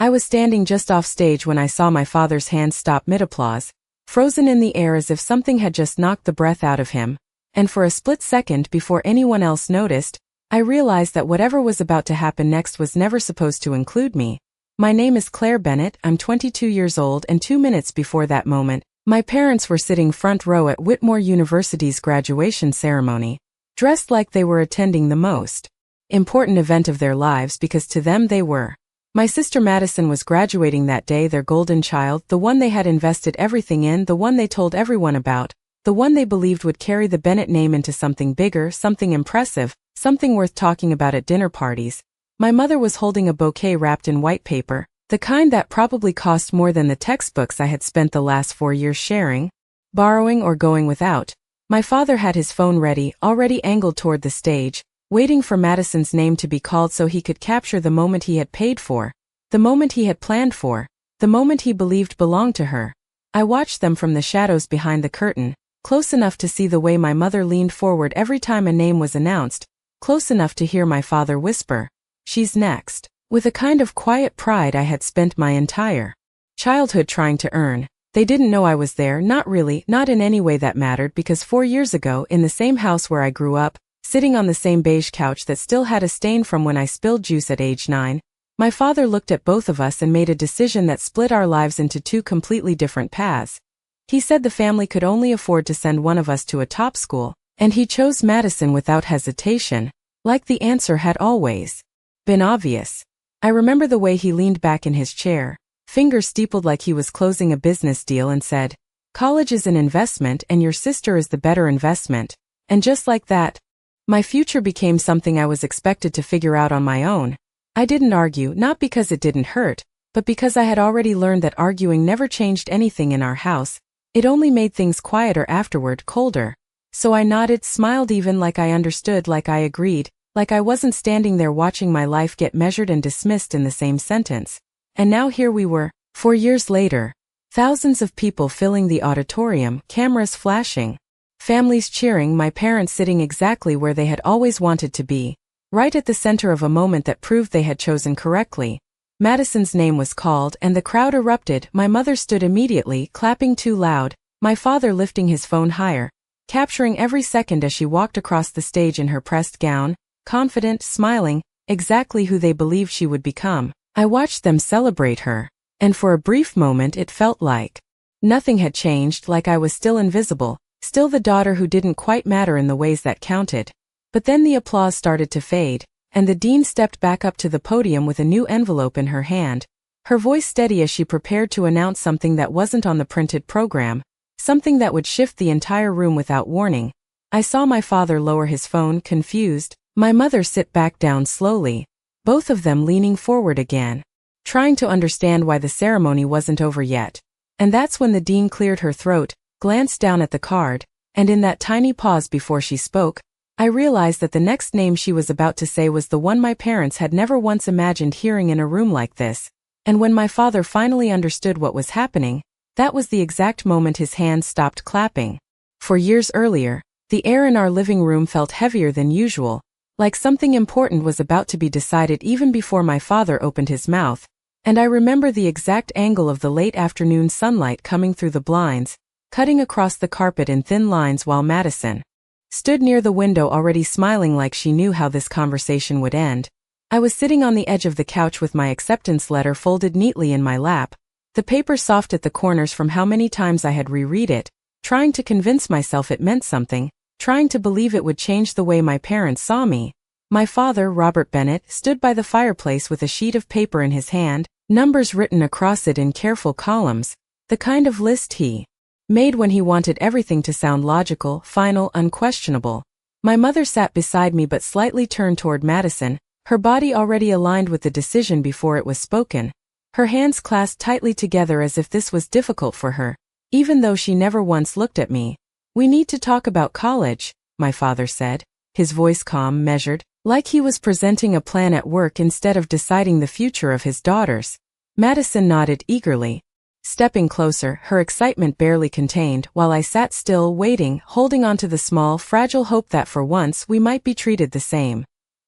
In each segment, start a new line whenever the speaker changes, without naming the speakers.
I was standing just off stage when I saw my father's hand stop mid-applause, frozen in the air as if something had just knocked the breath out of him, and for a split second before anyone else noticed, I realized that whatever was about to happen next was never supposed to include me. My name is Claire Bennett, I'm 22 years old, and 2 minutes before that moment, my parents were sitting front row at Whitmore University's graduation ceremony, dressed like they were attending the most important event of their lives because to them they were. My sister Madison was graduating that day, their golden child, the one they had invested everything in, the one they told everyone about, the one they believed would carry the Bennett name into something bigger, something impressive, something worth talking about at dinner parties. My mother was holding a bouquet wrapped in white paper, the kind that probably cost more than the textbooks I had spent the last 4 years sharing, borrowing or going without. My father had his phone ready, already angled toward the stage, waiting for Madison's name to be called so he could capture the moment he had paid for, the moment he had planned for, the moment he believed belonged to her. I watched them from the shadows behind the curtain, close enough to see the way my mother leaned forward every time a name was announced, close enough to hear my father whisper, "She's next," with a kind of quiet pride I had spent my entire childhood trying to earn. They didn't know I was there, not really, not in any way that mattered, because 4 years ago, in the same house where I grew up, sitting on the same beige couch that still had a stain from when I spilled juice at age 9, my father looked at both of us and made a decision that split our lives into two completely different paths. He said the family could only afford to send one of us to a top school, and he chose Madison without hesitation, like the answer had always been obvious. I remember the way he leaned back in his chair, fingers steepled like he was closing a business deal, and said, "College is an investment and your sister is the better investment." And just like that, my future became something I was expected to figure out on my own. I didn't argue, not because it didn't hurt, but because I had already learned that arguing never changed anything in our house. It only made things quieter afterward, colder. So I nodded, smiled, even like I understood, like I agreed, like I wasn't standing there watching my life get measured and dismissed in the same sentence. And now here we were, 4 years later, thousands of people filling the auditorium, cameras flashing, families cheering, my parents sitting exactly where they had always wanted to be, right at the center of a moment that proved they had chosen correctly. Madison's name was called and the crowd erupted. My mother stood immediately, clapping too loud, my father lifting his phone higher, capturing every second as she walked across the stage in her pressed gown, confident, smiling, exactly who they believed she would become. I watched them celebrate her, and for a brief moment it felt like nothing had changed, like I was still invisible, still the daughter who didn't quite matter in the ways that counted. But then the applause started to fade, and the dean stepped back up to the podium with a new envelope in her hand, her voice steady as she prepared to announce something that wasn't on the printed program, something that would shift the entire room without warning. I saw my father lower his phone, confused, my mother sit back down slowly, both of them leaning forward again, trying to understand why the ceremony wasn't over yet. And that's when the dean cleared her throat, glanced down at the card, and in that tiny pause before she spoke, I realized that the next name she was about to say was the one my parents had never once imagined hearing in a room like this. And when my father finally understood what was happening, that was the exact moment his hands stopped clapping. For years earlier, the air in our living room felt heavier than usual, like something important was about to be decided even before my father opened his mouth, and I remember the exact angle of the late afternoon sunlight coming through the blinds, cutting across the carpet in thin lines while Madison stood near the window already smiling like she knew how this conversation would end. I was sitting on the edge of the couch with my acceptance letter folded neatly in my lap, the paper soft at the corners from how many times I had reread it, trying to convince myself it meant something, trying to believe it would change the way my parents saw me. My father, Robert Bennett, stood by the fireplace with a sheet of paper in his hand, numbers written across it in careful columns, the kind of list he made when he wanted everything to sound logical, final, unquestionable. My mother sat beside me but slightly turned toward Madison, her body already aligned with the decision before it was spoken, her hands clasped tightly together as if this was difficult for her, even though she never once looked at me. "We need to talk about college," my father said, his voice calm, measured, like he was presenting a plan at work instead of deciding the future of his daughters. Madison nodded eagerly, stepping closer, her excitement barely contained, while I sat still, waiting, holding on to the small, fragile hope that for once we might be treated the same.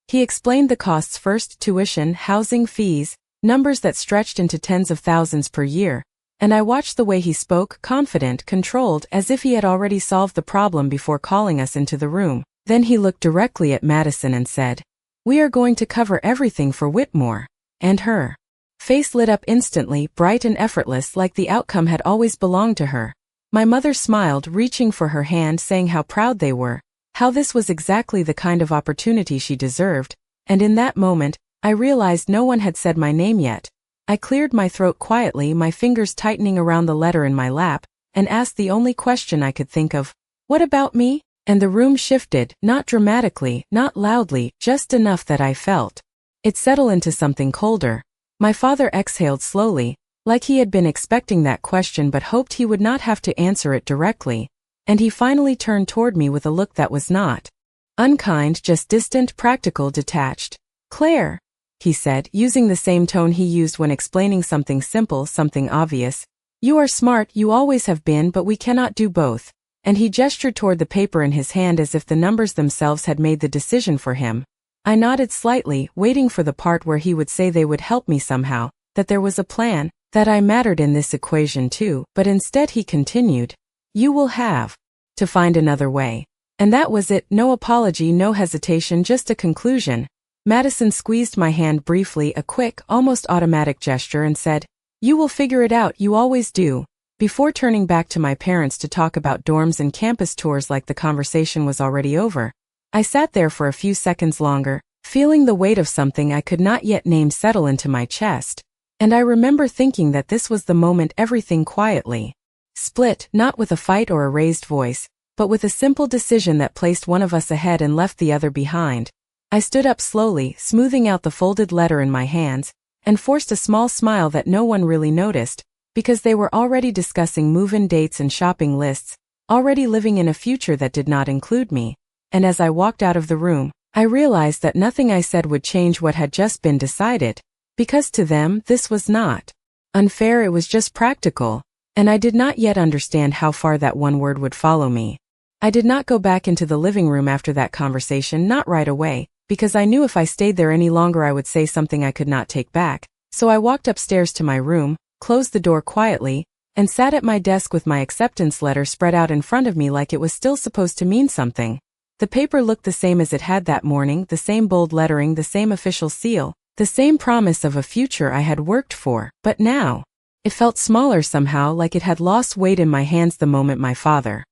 He explained the costs first: tuition, housing, fees, numbers that stretched into tens of thousands per year, and I watched the way he spoke, confident, controlled, as if he had already solved the problem before calling us into the room. Then he looked directly at Madison and said, "We are going to cover everything for Whitmore." And her face lit up instantly, bright and effortless, like the outcome had always belonged to her. My mother smiled, reaching for her hand, saying how proud they were, how this was exactly the kind of opportunity she deserved, and in that moment, I realized no one had said my name yet. I cleared my throat quietly, my fingers tightening around the letter in my lap, and asked the only question I could think of, "What about me?" And the room shifted, not dramatically, not loudly, just enough that I felt it settle into something colder. My father exhaled slowly, like he had been expecting that question but hoped he would not have to answer it directly, and he finally turned toward me with a look that was not unkind, just distant, practical, detached. "Claire," he said, using the same tone he used when explaining something simple, something obvious. "You are smart, you always have been, but we cannot do both." And he gestured toward the paper in his hand as if the numbers themselves had made the decision for him. I nodded slightly, waiting for the part where he would say they would help me somehow, that there was a plan, that I mattered in this equation too, but instead he continued, "You will have to find another way." And that was it, no apology, no hesitation, just a conclusion. Madison squeezed my hand briefly, a quick, almost automatic gesture, and said, "You will figure it out, you always do," before turning back to my parents to talk about dorms and campus tours like the conversation was already over. I sat there for a few seconds longer, feeling the weight of something I could not yet name settle into my chest, and I remember thinking that this was the moment everything quietly split, not with a fight or a raised voice, but with a simple decision that placed one of us ahead and left the other behind. I stood up slowly, smoothing out the folded letter in my hands, and forced a small smile that no one really noticed, because they were already discussing move-in dates and shopping lists, already living in a future that did not include me. And as I walked out of the room, I realized that nothing I said would change what had just been decided, because to them, this was not unfair, it was just practical, and I did not yet understand how far that one word would follow me. I did not go back into the living room after that conversation, not right away, because I knew if I stayed there any longer I would say something I could not take back, so I walked upstairs to my room, closed the door quietly, and sat at my desk with my acceptance letter spread out in front of me like it was still supposed to mean something. The paper looked the same as it had that morning, the same bold lettering, the same official seal, the same promise of a future I had worked for, but now, it felt smaller somehow, like it had lost weight in my hands the moment my father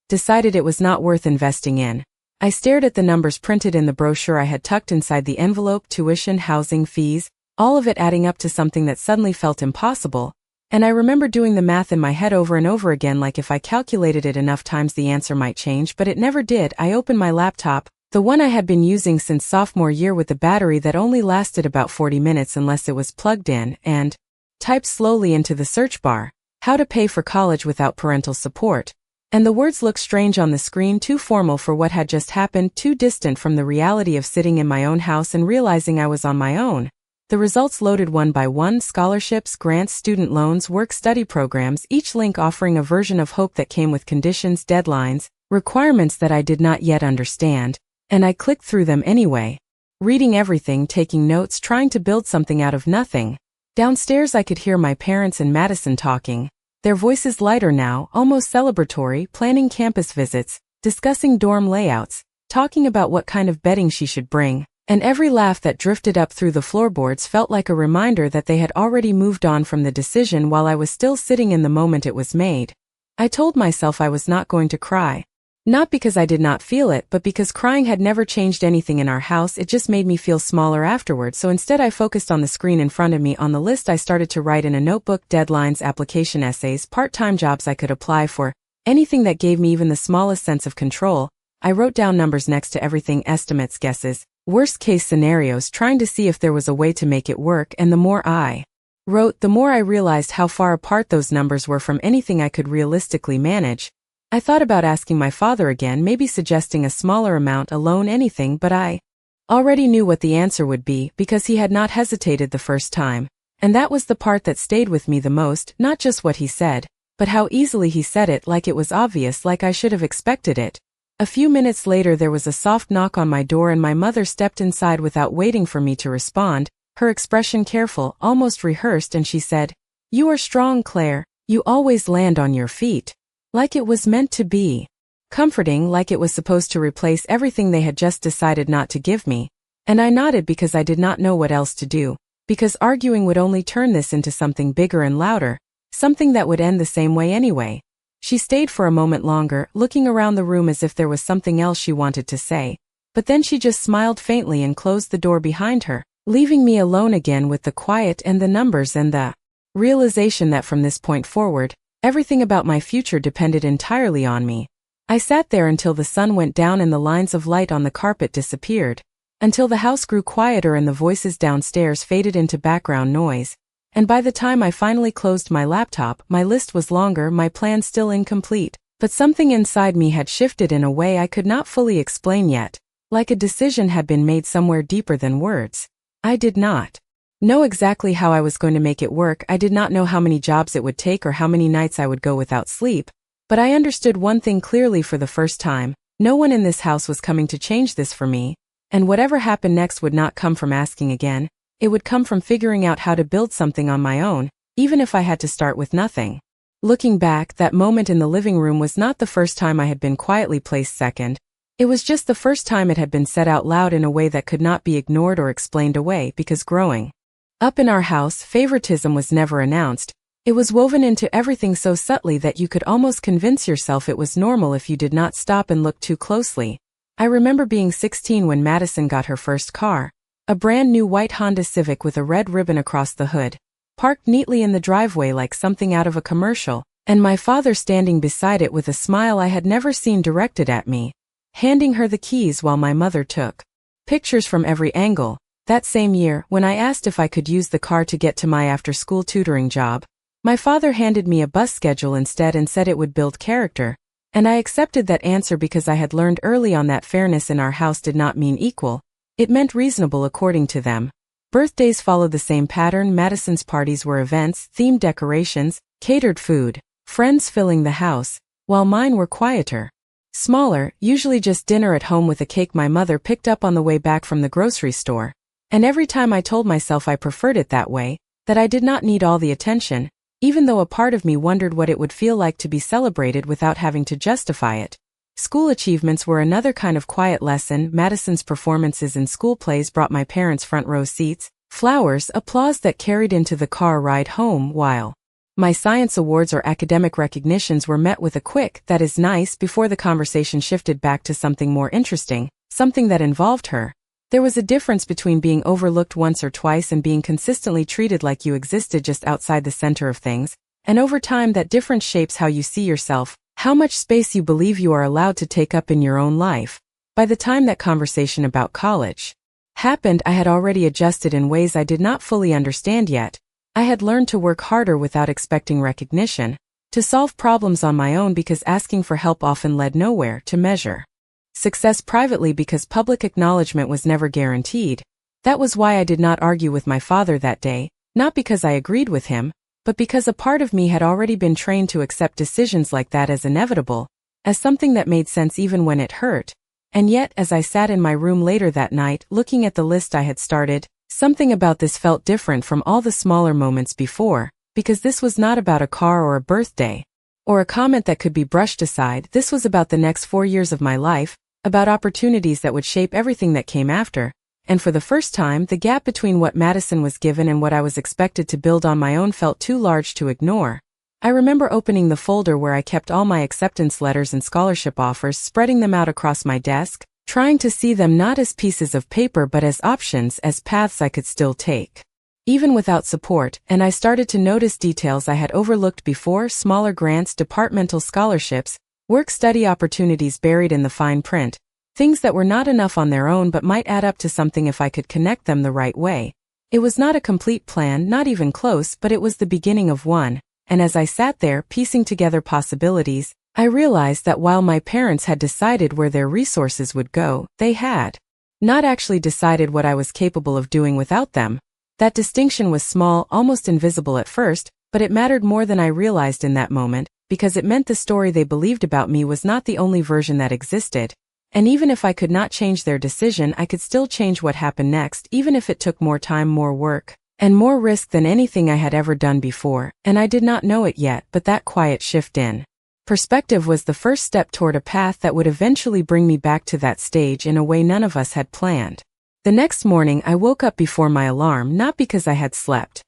decided it was not worth investing in. I stared at the numbers printed in the brochure I had tucked inside the envelope, tuition, housing, fees, all of it adding up to something that suddenly felt impossible, and I remember doing the math in my head over and over again, like if I calculated it enough times the answer might change, but it never did. I opened my laptop, the one I had been using since sophomore year with the battery that only lasted about 40 minutes unless it was plugged in, and typed slowly into the search bar, "How to pay for college without parental support." And the words looked strange on the screen, too formal for what had just happened, too distant from the reality of sitting in my own house and realizing I was on my own. The results loaded one by one: scholarships, grants, student loans, work-study programs, each link offering a version of hope that came with conditions, deadlines, requirements that I did not yet understand, and I clicked through them anyway. Reading everything, taking notes, trying to build something out of nothing. Downstairs I could hear my parents and Madison talking, their voices lighter now, almost celebratory, planning campus visits, discussing dorm layouts, talking about what kind of bedding she should bring. And every laugh that drifted up through the floorboards felt like a reminder that they had already moved on from the decision while I was still sitting in the moment it was made. I told myself I was not going to cry. Not because I did not feel it, but because crying had never changed anything in our house, it just made me feel smaller afterwards, so instead I focused on the screen in front of me. On the list I started to write in a notebook: deadlines, application essays, part-time jobs I could apply for, anything that gave me even the smallest sense of control. I wrote down numbers next to everything: estimates, guesses, worst-case scenarios, trying to see if there was a way to make it work, and the more I wrote, the more I realized how far apart those numbers were from anything I could realistically manage. I thought about asking my father again, maybe suggesting a smaller amount, a loan, anything, but I already knew what the answer would be, because he had not hesitated the first time, and that was the part that stayed with me the most, not just what he said, but how easily he said it, like it was obvious, like I should have expected it. A few minutes later there was a soft knock on my door and my mother stepped inside without waiting for me to respond, her expression careful, almost rehearsed, and she said, "You are strong, Claire. You always land on your feet." Like it was meant to be. Comforting, like it was supposed to replace everything they had just decided not to give me. And I nodded because I did not know what else to do, because arguing would only turn this into something bigger and louder, something that would end the same way anyway. She stayed for a moment longer, looking around the room as if there was something else she wanted to say, but then she just smiled faintly and closed the door behind her, leaving me alone again with the quiet and the numbers and the realization that from this point forward, everything about my future depended entirely on me. I sat there until the sun went down and the lines of light on the carpet disappeared, until the house grew quieter and the voices downstairs faded into background noise. And by the time I finally closed my laptop, my list was longer, my plan still incomplete, but something inside me had shifted in a way I could not fully explain yet, like a decision had been made somewhere deeper than words. I did not know exactly how I was going to make it work. I did not know how many jobs it would take or how many nights I would go without sleep, but I understood one thing clearly for the first time: no one in this house was coming to change this for me, and whatever happened next would not come from asking again. It would come from figuring out how to build something on my own, even if I had to start with nothing. Looking back, that moment in the living room was not the first time I had been quietly placed second. It was just the first time it had been said out loud in a way that could not be ignored or explained away, because growing up in our house, favoritism was never announced. It was woven into everything so subtly that you could almost convince yourself it was normal if you did not stop and look too closely. I remember being 16 when Madison got her first car. A brand new white Honda Civic with a red ribbon across the hood, parked neatly in the driveway like something out of a commercial, and my father standing beside it with a smile I had never seen directed at me, handing her the keys while my mother took pictures from every angle. That same year, when I asked if I could use the car to get to my after-school tutoring job, my father handed me a bus schedule instead and said it would build character, and I accepted that answer because I had learned early on that fairness in our house did not mean equal. It meant reasonable according to them. Birthdays followed the same pattern. Madison's parties were events, themed decorations, catered food, friends filling the house, while mine were quieter, smaller, usually just dinner at home with a cake my mother picked up on the way back from the grocery store. And every time I told myself I preferred it that way, that I did not need all the attention, even though a part of me wondered what it would feel like to be celebrated without having to justify it. School achievements were another kind of quiet lesson. Madison's performances in school plays brought my parents front row seats, flowers, applause that carried into the car ride home, while my science awards or academic recognitions were met with a quick "that is nice" before the conversation shifted back to something more interesting, something that involved her. There was a difference between being overlooked once or twice and being consistently treated like you existed just outside the center of things, and over time that difference shapes how you see yourself, how much space you believe you are allowed to take up in your own life. By the time that conversation about college happened, I had already adjusted in ways I did not fully understand yet. I had learned to work harder without expecting recognition, to solve problems on my own because asking for help often led nowhere, to measure success privately because public acknowledgement was never guaranteed. That was why I did not argue with my father that day, not because I agreed with him, but because a part of me had already been trained to accept decisions like that as inevitable, as something that made sense even when it hurt. And yet, as I sat in my room later that night, looking at the list I had started, something about this felt different from all the smaller moments before, because this was not about a car or a birthday, or a comment that could be brushed aside. This was about the next 4 years of my life, about opportunities that would shape everything that came after. And for the first time, the gap between what Madison was given and what I was expected to build on my own felt too large to ignore. I remember opening the folder where I kept all my acceptance letters and scholarship offers, spreading them out across my desk, trying to see them not as pieces of paper but as options, as paths I could still take, even without support. And I started to notice details I had overlooked before: smaller grants, departmental scholarships, work-study opportunities buried in the fine print. Things that were not enough on their own but might add up to something if I could connect them the right way. It was not a complete plan, not even close, but it was the beginning of one. And as I sat there, piecing together possibilities, I realized that while my parents had decided where their resources would go, they had not actually decided what I was capable of doing without them. That distinction was small, almost invisible at first, but it mattered more than I realized in that moment, because it meant the story they believed about me was not the only version that existed. And even if I could not change their decision, I could still change what happened next, even if it took more time, more work, and more risk than anything I had ever done before, and I did not know it yet, but that quiet shift in perspective was the first step toward a path that would eventually bring me back to that stage in a way none of us had planned. The next morning I woke up before my alarm, not because I had slept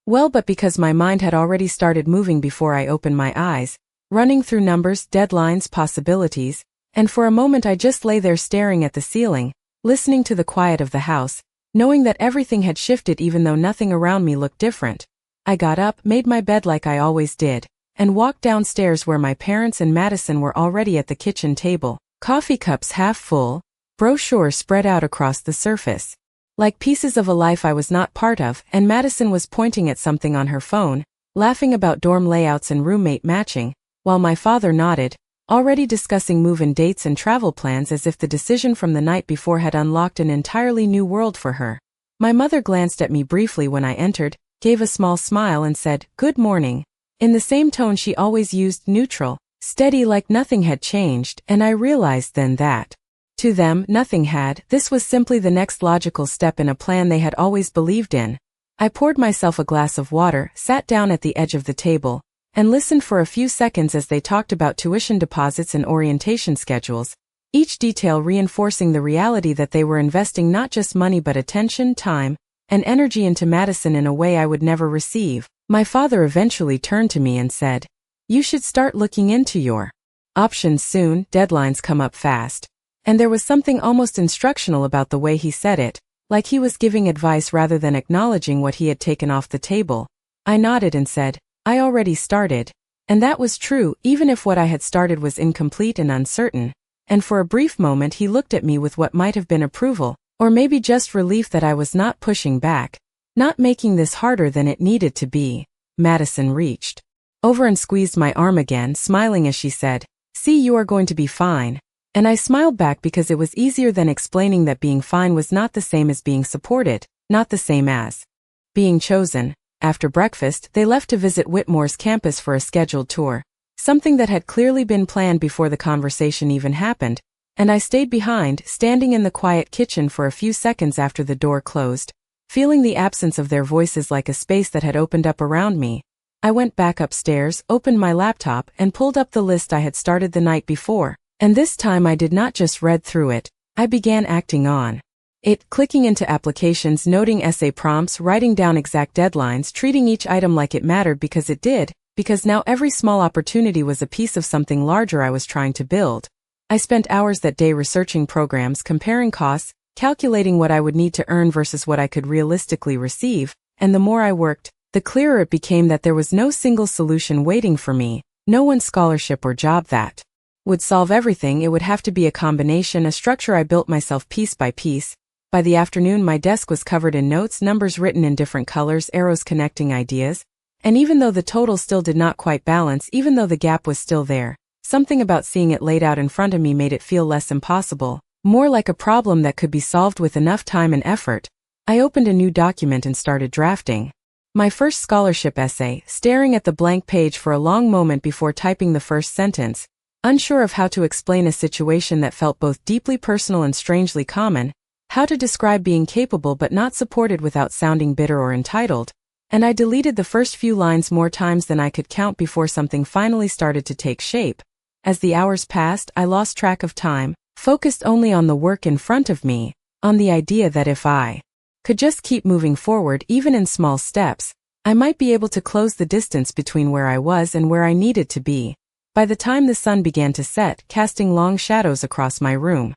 well, but because my mind had already started moving before I opened my eyes, running through numbers, deadlines, possibilities, and for a moment I just lay there staring at the ceiling, listening to the quiet of the house, knowing that everything had shifted even though nothing around me looked different. I got up, made my bed like I always did, and walked downstairs where my parents and Madison were already at the kitchen table, coffee cups half full, brochures spread out across the surface, like pieces of a life I was not part of, and Madison was pointing at something on her phone, laughing about dorm layouts and roommate matching, while my father nodded, already discussing move-in dates and travel plans as if the decision from the night before had unlocked an entirely new world for her. My mother glanced at me briefly when I entered, gave a small smile and said, "Good morning," in the same tone she always used, neutral, steady, like nothing had changed, and I realized then that, to them, nothing had. This was simply the next logical step in a plan they had always believed in. I poured myself a glass of water, sat down at the edge of the table, and listened for a few seconds as they talked about tuition deposits and orientation schedules, each detail reinforcing the reality that they were investing not just money but attention, time, and energy into Madison in a way I would never receive. My father eventually turned to me and said, "You should start looking into your options soon, deadlines come up fast." And there was something almost instructional about the way he said it, like he was giving advice rather than acknowledging what he had taken off the table. I nodded and said, "I already started." And that was true, even if what I had started was incomplete and uncertain. And for a brief moment he looked at me with what might have been approval, or maybe just relief that I was not pushing back, not making this harder than it needed to be. Madison reached over and squeezed my arm again, smiling as she said, "See, you are going to be fine." And I smiled back because it was easier than explaining that being fine was not the same as being supported, not the same as being chosen. After breakfast, they left to visit Whitmore's campus for a scheduled tour, something that had clearly been planned before the conversation even happened, and I stayed behind, standing in the quiet kitchen for a few seconds after the door closed, feeling the absence of their voices like a space that had opened up around me. I went back upstairs, opened my laptop, and pulled up the list I had started the night before. And this time I did not just read through it, I began acting on it, clicking into applications, noting essay prompts, writing down exact deadlines, treating each item like it mattered because it did, because now every small opportunity was a piece of something larger I was trying to build. I spent hours that day researching programs, comparing costs, calculating what I would need to earn versus what I could realistically receive, and the more I worked, the clearer it became that there was no single solution waiting for me, no one scholarship or job that would solve everything. It would have to be a combination, a structure I built myself piece by piece. By the afternoon my desk was covered in notes, numbers written in different colors, arrows connecting ideas, and even though the total still did not quite balance, even though the gap was still there, something about seeing it laid out in front of me made it feel less impossible, more like a problem that could be solved with enough time and effort. I opened a new document and started drafting my first scholarship essay, staring at the blank page for a long moment before typing the first sentence, unsure of how to explain a situation that felt both deeply personal and strangely common, how to describe being capable but not supported without sounding bitter or entitled, and I deleted the first few lines more times than I could count before something finally started to take shape. As the hours passed, I lost track of time, focused only on the work in front of me, on the idea that if I could just keep moving forward even in small steps, I might be able to close the distance between where I was and where I needed to be. By the time the sun began to set, casting long shadows across my room,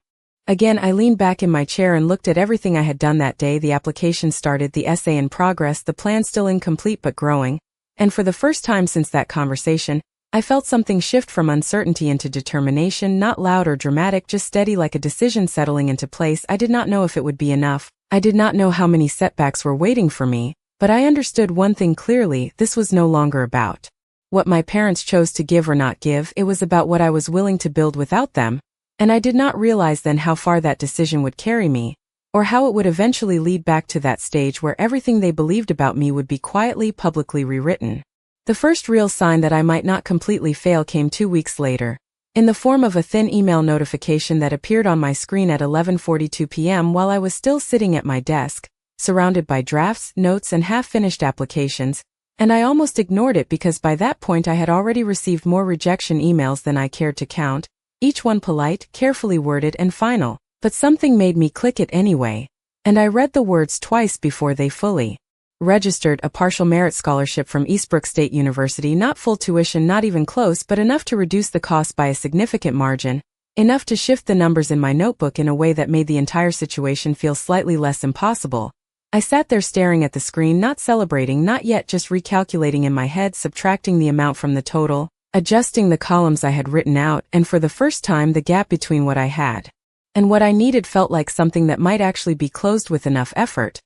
again I leaned back in my chair and looked at everything I had done that day. The application started, the essay in progress, the plan still incomplete but growing, and for the first time since that conversation, I felt something shift from uncertainty into determination, not loud or dramatic, just steady, like a decision settling into place. I did not know if it would be enough. I did not know how many setbacks were waiting for me, but I understood one thing clearly: this was no longer about what my parents chose to give or not give, it was about what I was willing to build without them, and I did not realize then how far that decision would carry me, or how it would eventually lead back to that stage where everything they believed about me would be quietly, publicly rewritten. The first real sign that I might not completely fail came 2 weeks later. in the form of a thin email notification that appeared on my screen at 11:42 p.m. while I was still sitting at my desk, surrounded by drafts, notes, and half-finished applications, and I almost ignored it because by that point I had already received more rejection emails than I cared to count, each one polite, carefully worded, and final. But something made me click it anyway, and I read the words twice before they fully registered: a partial merit scholarship from Eastbrook State University, not full tuition, not even close, but enough to reduce the cost by a significant margin, enough to shift the numbers in my notebook in a way that made the entire situation feel slightly less impossible. I sat there staring at the screen, not celebrating, not yet, just recalculating in my head, subtracting the amount from the total, adjusting the columns I had written out, and for the first time the gap between what I had and what I needed felt like something that might actually be closed with enough effort.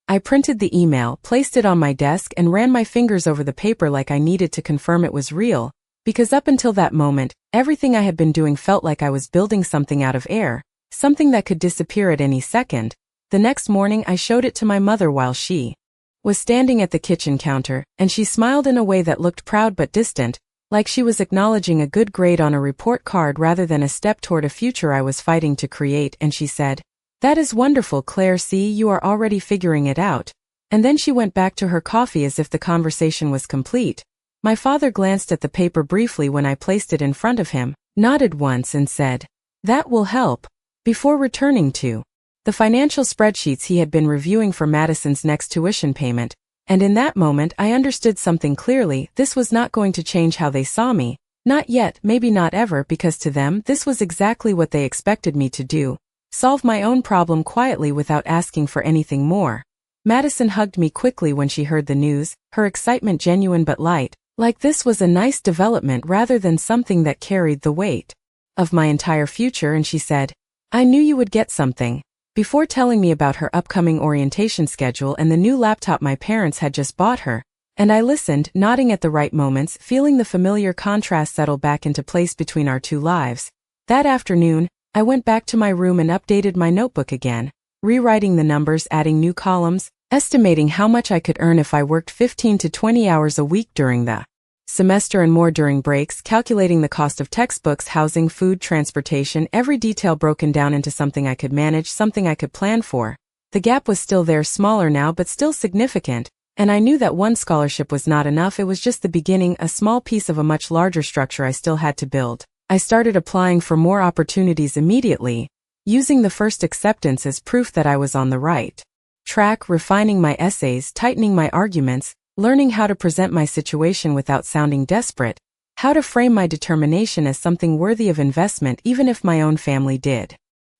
I printed the email, placed it on my desk, and ran my fingers over the paper like I needed to confirm it was real, because up until that moment, everything I had been doing felt like I was building something out of air, something that could disappear at any second. The next morning I showed it to my mother while she was standing at the kitchen counter, and she smiled in a way that looked proud but distant, like she was acknowledging a good grade on a report card rather than a step toward a future I was fighting to create, and she said, "That is wonderful, Claire, see, you are already figuring it out." And then she went back to her coffee as if the conversation was complete. My father glanced at the paper briefly when I placed it in front of him, nodded once and said, "That will help," before returning to the financial spreadsheets he had been reviewing for Madison's next tuition payment, and in that moment I understood something clearly: this was not going to change how they saw me, not yet, maybe not ever, because to them this was exactly what they expected me to do. Solve my own problem quietly without asking for anything more. Madison hugged me quickly when she heard the news, her excitement genuine but light, like this was a nice development rather than something that carried the weight of my entire future, and she said, "I knew you would get something," before telling me about her upcoming orientation schedule and the new laptop my parents had just bought her, and I listened, nodding at the right moments, feeling the familiar contrast settle back into place between our two lives. That afternoon, I went back to my room and updated my notebook again, rewriting the numbers, adding new columns, estimating how much I could earn if I worked 15 to 20 hours a week during the semester and more during breaks, calculating the cost of textbooks, housing, food, transportation, every detail broken down into something I could manage, something I could plan for. The gap was still there, smaller now but still significant, and I knew that one scholarship was not enough. It was just the beginning, a small piece of a much larger structure I still had to build. I started applying for more opportunities immediately, using the first acceptance as proof that I was on the right track, refining my essays, tightening my arguments, learning how to present my situation without sounding desperate, how to frame my determination as something worthy of investment even if my own family did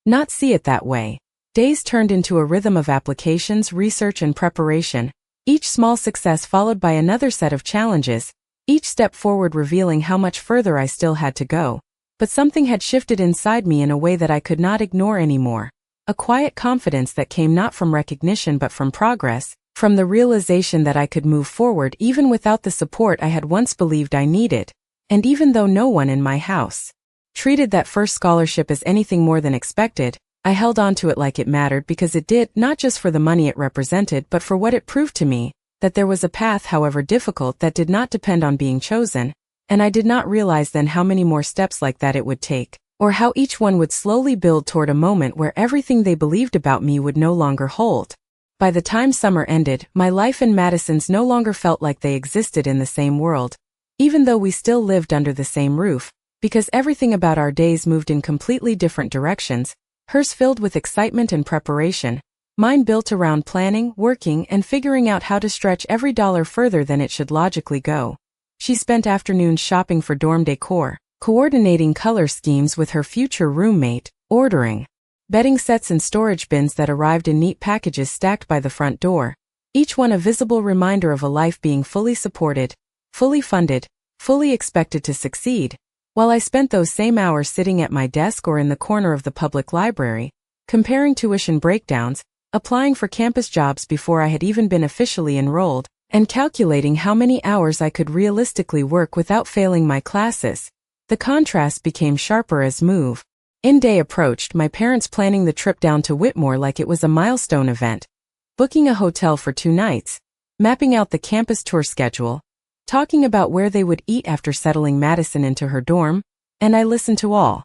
not see it that way. Days turned into a rhythm of applications, research, and preparation, each small success followed by another set of challenges, each step forward revealing how much further I still had to go. But something had shifted inside me in a way that I could not ignore anymore. A quiet confidence that came not from recognition but from progress, from the realization that I could move forward even without the support I had once believed I needed. And even though no one in my house treated that first scholarship as anything more than expected, I held on to it like it mattered, because it did, not just for the money it represented but for what it proved to me, that there was a path, however difficult, that did not depend on being chosen. And I did not realize then how many more steps like that it would take, or how each one would slowly build toward a moment where everything they believed about me would no longer hold. By the time summer ended, my life and Madison's no longer felt like they existed in the same world, even though we still lived under the same roof, because everything about our days moved in completely different directions, hers filled with excitement and preparation, mine built around planning, working, and figuring out how to stretch every dollar further than it should logically go. She spent afternoons shopping for dorm decor, coordinating color schemes with her future roommate, ordering bedding sets and storage bins that arrived in neat packages stacked by the front door, each one a visible reminder of a life being fully supported, fully funded, fully expected to succeed, while I spent those same hours sitting at my desk or in the corner of the public library, comparing tuition breakdowns, applying for campus jobs before I had even been officially enrolled, and calculating how many hours I could realistically work without failing my classes. The contrast became sharper as move-in day approached, my parents planning the trip down to Whitmore like it was a milestone event, booking a hotel for 2 nights, mapping out the campus tour schedule, talking about where they would eat after settling Madison into her dorm, and I listened to all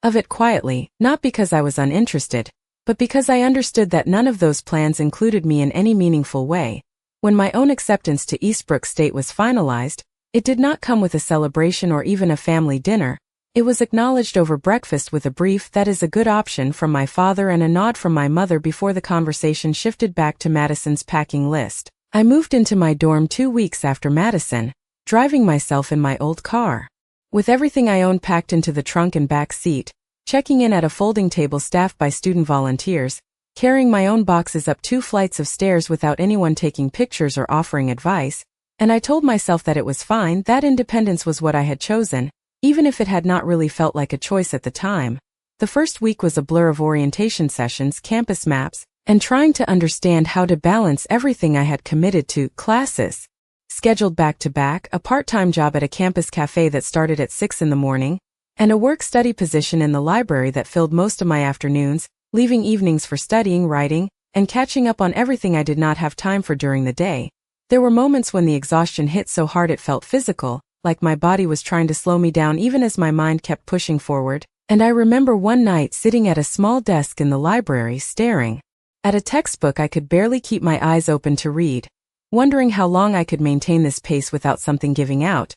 of it quietly, not because I was uninterested, but because I understood that none of those plans included me in any meaningful way. When my own acceptance to Eastbrook State was finalized, it did not come with a celebration or even a family dinner. It was acknowledged over breakfast with a brief "that is a good option" from my father and a nod from my mother before the conversation shifted back to Madison's packing list. I moved into my dorm 2 weeks after Madison, driving myself in my old car. With everything I owned packed into the trunk and back seat, checking in at a folding table staffed by student volunteers, carrying my own boxes up 2 flights of stairs without anyone taking pictures or offering advice, and I told myself that it was fine, that independence was what I had chosen, even if it had not really felt like a choice at the time. The first week was a blur of orientation sessions, campus maps, and trying to understand how to balance everything I had committed to: classes scheduled back-to-back, a part-time job at a campus cafe that started at 6 in the morning, and a work-study position in the library that filled most of my afternoons, leaving evenings for studying, writing, and catching up on everything I did not have time for during the day. There were moments when the exhaustion hit so hard it felt physical, like my body was trying to slow me down even as my mind kept pushing forward, and I remember one night sitting at a small desk in the library staring at a textbook I could barely keep my eyes open to read, wondering how long I could maintain this pace without something giving out.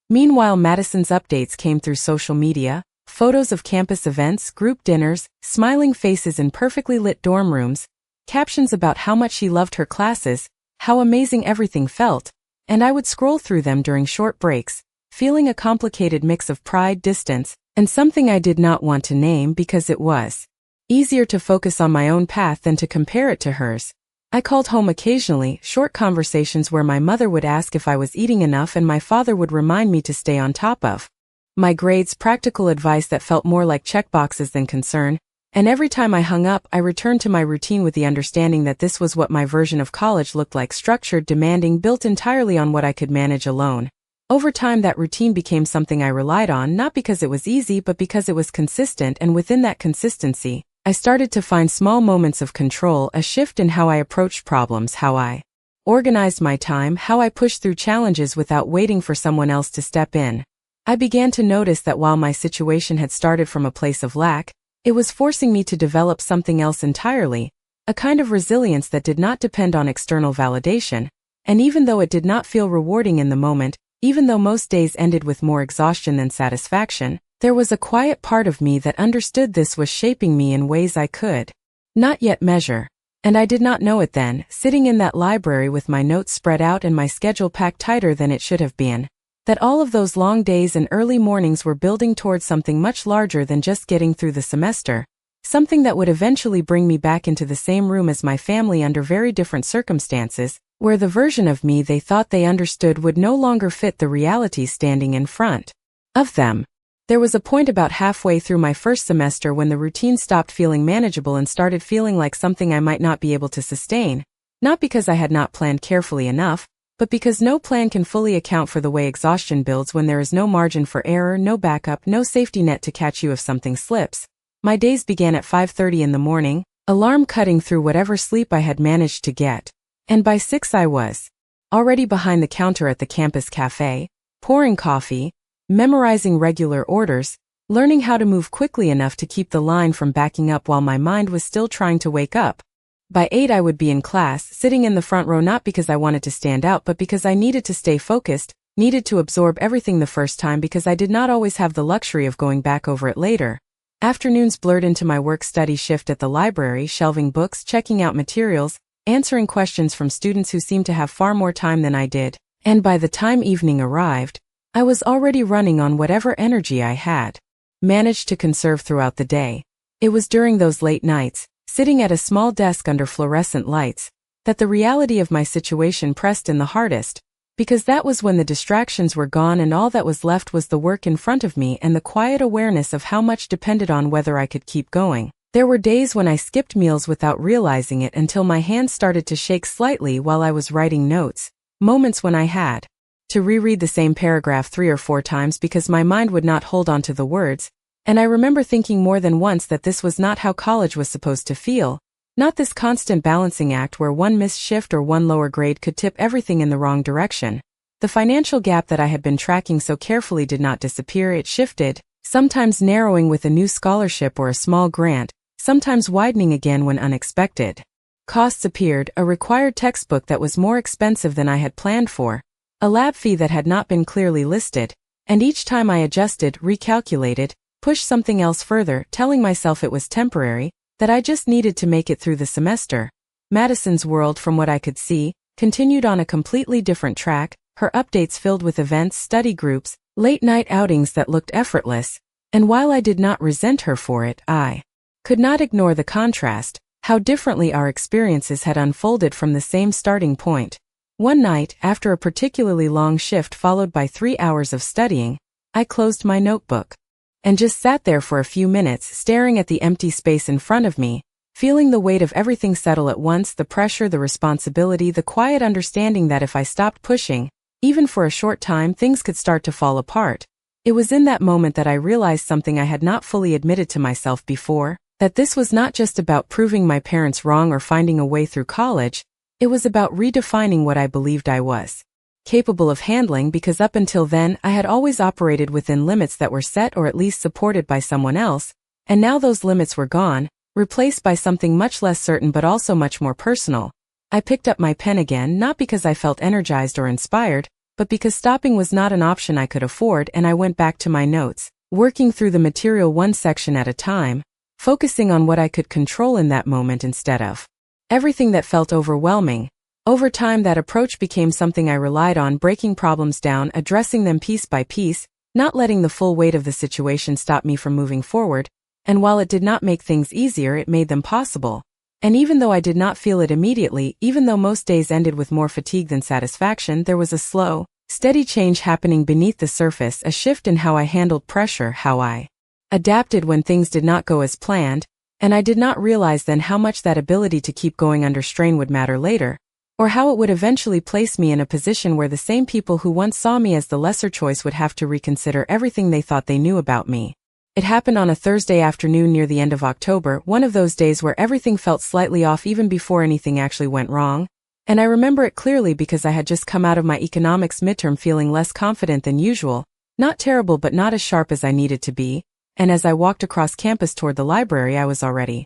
Meanwhile, Madison's updates came through social media, photos of campus events, group dinners, smiling faces in perfectly lit dorm rooms, captions about how much she loved her classes, how amazing everything felt, and I would scroll through them during short breaks, feeling a complicated mix of pride, distance, and something I did not want to name because it was easier to focus on my own path than to compare it to hers. I called home occasionally, short conversations where my mother would ask if I was eating enough and my father would remind me to stay on top of my grades, practical advice that felt more like checkboxes than concern, and every time I hung up, I returned to my routine with the understanding that this was what my version of college looked like: structured, demanding, built entirely on what I could manage alone. Over time, that routine became something I relied on, not because it was easy but because it was consistent, and within that consistency, I started to find small moments of control, a shift in how I approached problems, how I organized my time, how I pushed through challenges without waiting for someone else to step in. I began to notice that while my situation had started from a place of lack, it was forcing me to develop something else entirely, a kind of resilience that did not depend on external validation, and even though it did not feel rewarding in the moment, even though most days ended with more exhaustion than satisfaction, there was a quiet part of me that understood this was shaping me in ways I could not yet measure. And I did not know it then, sitting in that library with my notes spread out and my schedule packed tighter than it should have been, that all of those long days and early mornings were building towards something much larger than just getting through the semester, something that would eventually bring me back into the same room as my family under very different circumstances, where the version of me they thought they understood would no longer fit the reality standing in front of them. There was a point about halfway through my first semester when the routine stopped feeling manageable and started feeling like something I might not be able to sustain, not because I had not planned carefully enough, but because no plan can fully account for the way exhaustion builds when there is no margin for error, no backup, no safety net to catch you if something slips. My days began at 5:30 in the morning, alarm cutting through whatever sleep I had managed to get, and by 6 I was already behind the counter at the campus cafe, pouring coffee, memorizing regular orders, learning how to move quickly enough to keep the line from backing up while my mind was still trying to wake up. By 8 I would be in class, sitting in the front row not because I wanted to stand out but because I needed to stay focused, needed to absorb everything the first time because I did not always have the luxury of going back over it later. Afternoons blurred into my work-study shift at the library, shelving books, checking out materials, answering questions from students who seemed to have far more time than I did, and by the time evening arrived, I was already running on whatever energy I had managed to conserve throughout the day. It was during those late nights, sitting at a small desk under fluorescent lights, that the reality of my situation pressed in the hardest, because that was when the distractions were gone and all that was left was the work in front of me and the quiet awareness of how much depended on whether I could keep going. There were days when I skipped meals without realizing it until my hands started to shake slightly while I was writing notes, moments when I had to reread the same paragraph 3 or 4 times because my mind would not hold on to the words, and I remember thinking more than once that this was not how college was supposed to feel, not this constant balancing act where one missed shift or one lower grade could tip everything in the wrong direction. The financial gap that I had been tracking so carefully did not disappear, it shifted, sometimes narrowing with a new scholarship or a small grant, sometimes widening again when unexpected costs appeared, a required textbook that was more expensive than I had planned for, a lab fee that had not been clearly listed, and each time I adjusted, recalculated, pushed something else further, telling myself it was temporary, that I just needed to make it through the semester. Madison's world, from what I could see, continued on a completely different track, her updates filled with events, study groups, late-night outings that looked effortless, and while I did not resent her for it, I could not ignore the contrast, how differently our experiences had unfolded from the same starting point. One night, after a particularly long shift followed by 3 hours of studying, I closed my notebook and just sat there for a few minutes, staring at the empty space in front of me, feeling the weight of everything settle at once, the pressure, the responsibility, the quiet understanding that if I stopped pushing, even for a short time, things could start to fall apart. It was in that moment that I realized something I had not fully admitted to myself before, that this was not just about proving my parents wrong or finding a way through college, it was about redefining what I believed I was capable of handling, because up until then I had always operated within limits that were set or at least supported by someone else, and now those limits were gone, replaced by something much less certain but also much more personal. I picked up my pen again, not because I felt energized or inspired, but because stopping was not an option I could afford, and I went back to my notes, working through the material one section at a time, focusing on what I could control in that moment instead of everything that felt overwhelming. Over time, that approach became something I relied on, breaking problems down, addressing them piece by piece, not letting the full weight of the situation stop me from moving forward, and while it did not make things easier, it made them possible. And even though I did not feel it immediately, even though most days ended with more fatigue than satisfaction, there was a slow, steady change happening beneath the surface, a shift in how I handled pressure, how I adapted when things did not go as planned, and I did not realize then how much that ability to keep going under strain would matter later, or how it would eventually place me in a position where the same people who once saw me as the lesser choice would have to reconsider everything they thought they knew about me. It happened on a Thursday afternoon near the end of October, one of those days where everything felt slightly off even before anything actually went wrong, and I remember it clearly because I had just come out of my economics midterm feeling less confident than usual, not terrible but not as sharp as I needed to be, and as I walked across campus toward the library I was already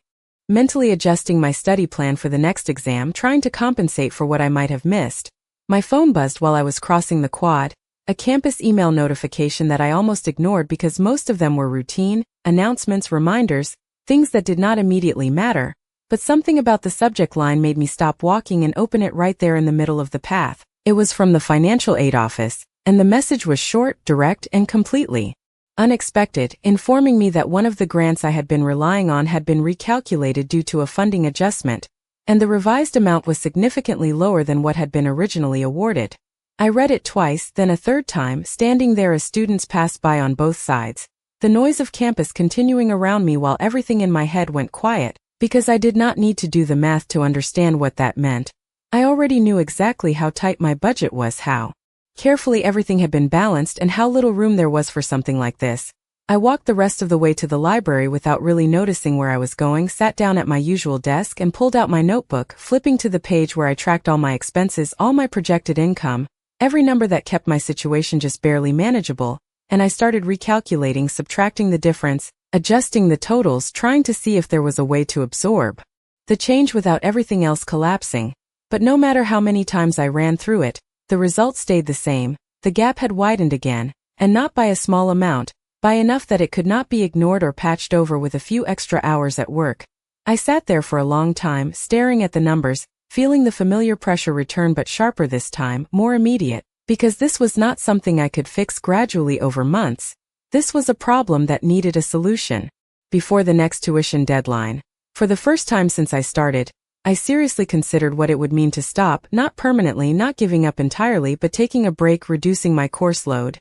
mentally adjusting my study plan for the next exam, trying to compensate for what I might have missed. My phone buzzed while I was crossing the quad, a campus email notification that I almost ignored because most of them were routine, announcements, reminders, things that did not immediately matter, but something about the subject line made me stop walking and open it right there in the middle of the path. It was from the financial aid office, and the message was short, direct, and completely unexpected, informing me that one of the grants I had been relying on had been recalculated due to a funding adjustment, and the revised amount was significantly lower than what had been originally awarded. I read it twice, then a third time, standing there as students passed by on both sides, the noise of campus continuing around me while everything in my head went quiet, because I did not need to do the math to understand what that meant. I already knew exactly how tight my budget was, how carefully everything had been balanced, and how little room there was for something like this. I walked the rest of the way to the library without really noticing where I was going, sat down at my usual desk and pulled out my notebook, flipping to the page where I tracked all my expenses, all my projected income, every number that kept my situation just barely manageable, and I started recalculating, subtracting the difference, adjusting the totals, trying to see if there was a way to absorb the change without everything else collapsing. But no matter how many times I ran through it, the result stayed the same. The gap had widened again, and not by a small amount, by enough that it could not be ignored or patched over with a few extra hours at work. I sat there for a long time, staring at the numbers, feeling the familiar pressure return, but sharper this time, more immediate, because this was not something I could fix gradually over months. This was a problem that needed a solution before the next tuition deadline. For the first time since I started, I seriously considered what it would mean to stop, not permanently, not giving up entirely, but taking a break, reducing my course load,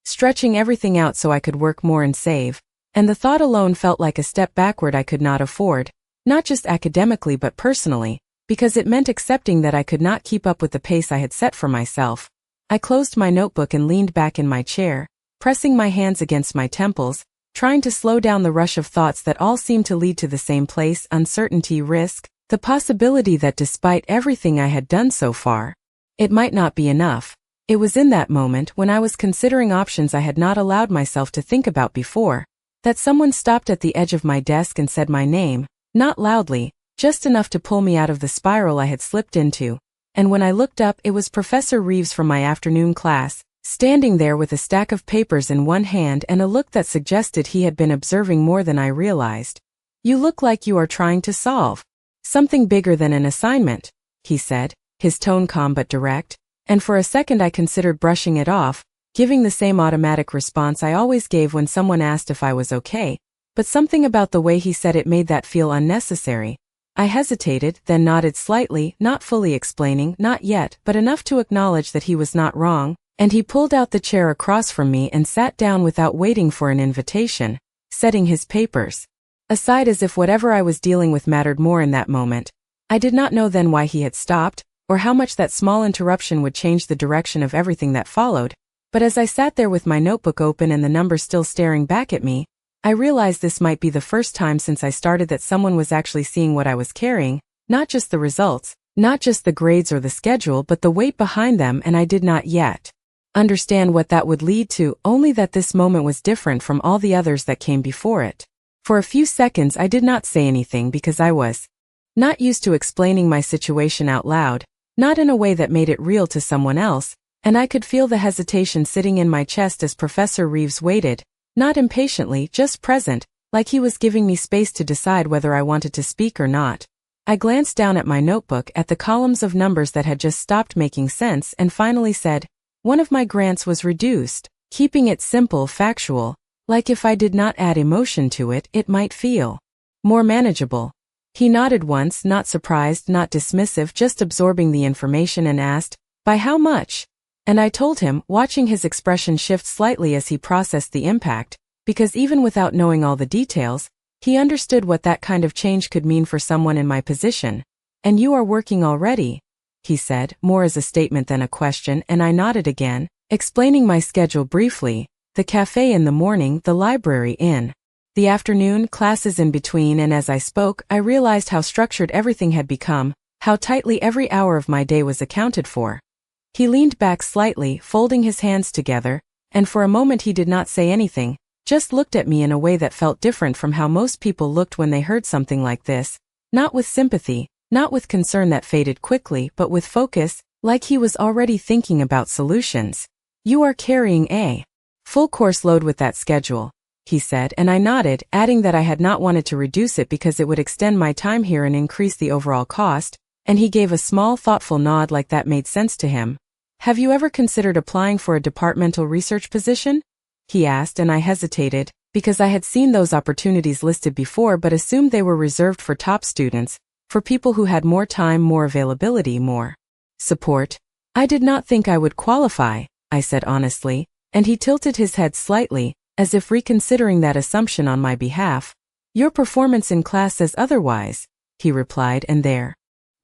stretching everything out so I could work more and save, and the thought alone felt like a step backward I could not afford, not just academically but personally, because it meant accepting that I could not keep up with the pace I had set for myself. I closed my notebook and leaned back in my chair, pressing my hands against my temples, trying to slow down the rush of thoughts that all seemed to lead to the same place: uncertainty, risk, the possibility that despite everything I had done so far, it might not be enough. It was in that moment, when I was considering options I had not allowed myself to think about before, That someone stopped at the edge of my desk and said my name, not loudly, just enough to pull me out of the spiral I had slipped into. And when I looked up, it was Professor Reeves from my afternoon class, standing there with a stack of papers in one hand and a look that suggested he had been observing more than I realized. "You look like you are trying to solve something bigger than an assignment," he said, his tone calm but direct, and for a second I considered brushing it off, giving the same automatic response I always gave when someone asked if I was okay, but something about the way he said it made that feel unnecessary. I hesitated, then nodded slightly, not fully explaining, not yet, but enough to acknowledge that he was not wrong, and he pulled out the chair across from me and sat down without waiting for an invitation, setting his papers aside as if whatever I was dealing with mattered more in that moment. I did not know then why he had stopped, or how much that small interruption would change the direction of everything that followed, but as I sat there with my notebook open and the numbers still staring back at me, I realized this might be the first time since I started that someone was actually seeing what I was carrying, not just the results, not just the grades or the schedule, but the weight behind them, and I did not yet understand what that would lead to, only that this moment was different from all the others that came before it. For a few seconds I did not say anything because I was not used to explaining my situation out loud, not in a way that made it real to someone else, and I could feel the hesitation sitting in my chest as Professor Reeves waited, not impatiently, just present, like he was giving me space to decide whether I wanted to speak or not. I glanced down at my notebook, at the columns of numbers that had just stopped making sense, and finally said, "One of my grants was reduced," keeping it simple, factual, like if I did not add emotion to it, it might feel more manageable. He nodded once, not surprised, not dismissive, just absorbing the information, and asked, "By how much?" And I told him, watching his expression shift slightly as he processed the impact, because even without knowing all the details, he understood what that kind of change could mean for someone in my position. "And you are working already?" he said, more as a statement than a question, and I nodded again, explaining my schedule briefly: the cafe in the morning, the library in the afternoon, classes in between, and as I spoke, I realized how structured everything had become, how tightly every hour of my day was accounted for. He leaned back slightly, folding his hands together, and for a moment he did not say anything, just looked at me in a way that felt different from how most people looked when they heard something like this, not with sympathy, not with concern that faded quickly, but with focus, like he was already thinking about solutions. "You are carrying a full course load with that schedule," he said, and I nodded, adding that I had not wanted to reduce it because it would extend my time here and increase the overall cost, and he gave a small, thoughtful nod like that made sense to him. "Have you ever considered applying for a departmental research position?" he asked, and I hesitated, because I had seen those opportunities listed before but assumed they were reserved for top students, for people who had more time, more availability, more support. "I did not think I would qualify," I said honestly, and he tilted his head slightly, as if reconsidering that assumption on my behalf. "Your performance in class says otherwise," he replied, and there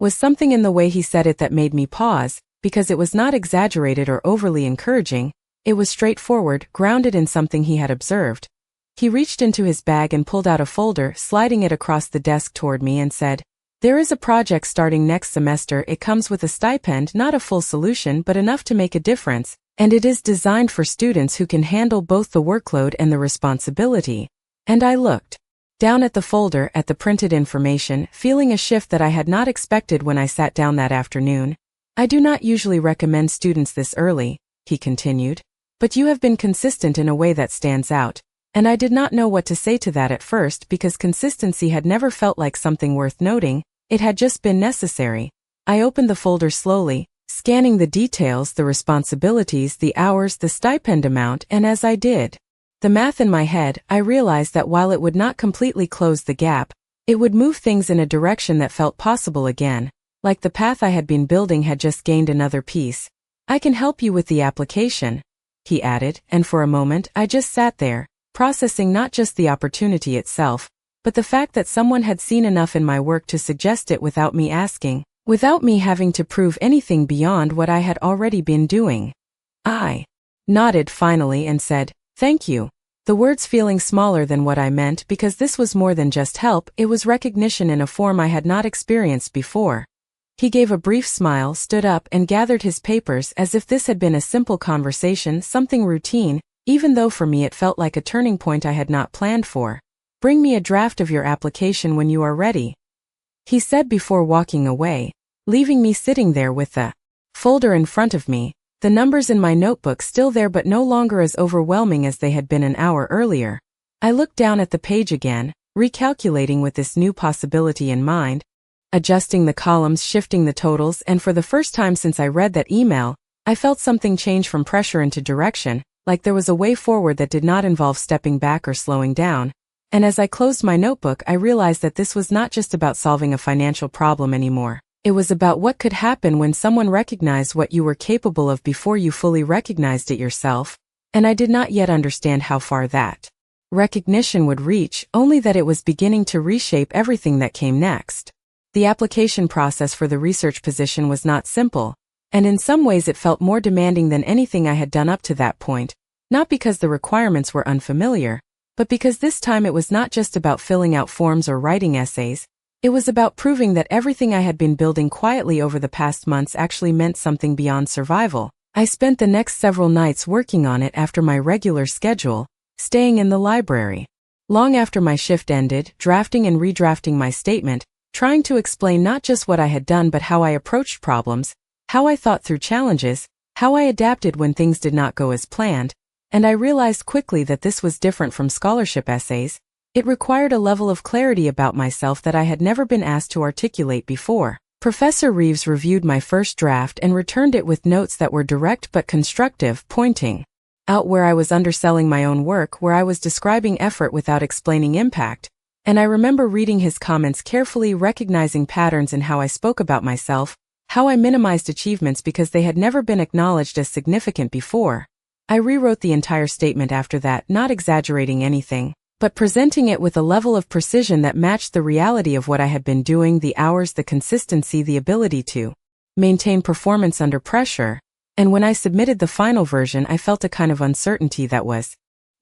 was something in the way he said it that made me pause, because it was not exaggerated or overly encouraging, it was straightforward, grounded in something he had observed. He reached into his bag and pulled out a folder, sliding it across the desk toward me, and said, "There is a project starting next semester. It comes with a stipend, not a full solution but enough to make a difference, and it is designed for students who can handle both the workload and the responsibility." And I looked down at the folder, at the printed information, feeling a shift that I had not expected when I sat down that afternoon. "I do not usually recommend students this early," he continued, "but you have been consistent in a way that stands out." And I did not know what to say to that at first, because consistency had never felt like something worth noting, it had just been necessary. I opened the folder slowly, scanning the details, the responsibilities, the hours, the stipend amount, and as I did the math in my head, I realized that while it would not completely close the gap, it would move things in a direction that felt possible again, like the path I had been building had just gained another piece. "I can help you with the application," he added, and for a moment I just sat there, processing not just the opportunity itself, but the fact that someone had seen enough in my work to suggest it without me asking, without me having to prove anything beyond what I had already been doing. I nodded finally and said, "Thank you," the words feeling smaller than what I meant, because this was more than just help, it was recognition in a form I had not experienced before. He gave a brief smile, stood up, and gathered his papers as if this had been a simple conversation, something routine, even though for me it felt like a turning point I had not planned for. "Bring me a draft of your application when you are ready," he said before walking away, leaving me sitting there with the folder in front of me, the numbers in my notebook still there but no longer as overwhelming as they had been an hour earlier. I looked down at the page again, recalculating with this new possibility in mind, adjusting the columns, shifting the totals, and for the first time since I read that email, I felt something change from pressure into direction, like there was a way forward that did not involve stepping back or slowing down. And as I closed my notebook, I realized that this was not just about solving a financial problem anymore. It was about what could happen when someone recognized what you were capable of before you fully recognized it yourself, and I did not yet understand how far that recognition would reach, only that it was beginning to reshape everything that came next. The application process for the research position was not simple, and in some ways it felt more demanding than anything I had done up to that point, not because the requirements were unfamiliar, but because this time it was not just about filling out forms or writing essays. It was about proving that everything I had been building quietly over the past months actually meant something beyond survival. I spent the next several nights working on it after my regular schedule, staying in the library long after my shift ended, drafting and redrafting my statement, trying to explain not just what I had done but how I approached problems, how I thought through challenges, how I adapted when things did not go as planned. And I realized quickly that this was different from scholarship essays. It required a level of clarity about myself that I had never been asked to articulate before. Professor Reeves reviewed my first draft and returned it with notes that were direct but constructive, pointing out where I was underselling my own work, where I was describing effort without explaining impact. And I remember reading his comments carefully, recognizing patterns in how I spoke about myself, how I minimized achievements because they had never been acknowledged as significant before. I rewrote the entire statement after that, not exaggerating anything, but presenting it with a level of precision that matched the reality of what I had been doing, the hours, the consistency, the ability to maintain performance under pressure. And when I submitted the final version, I felt a kind of uncertainty that was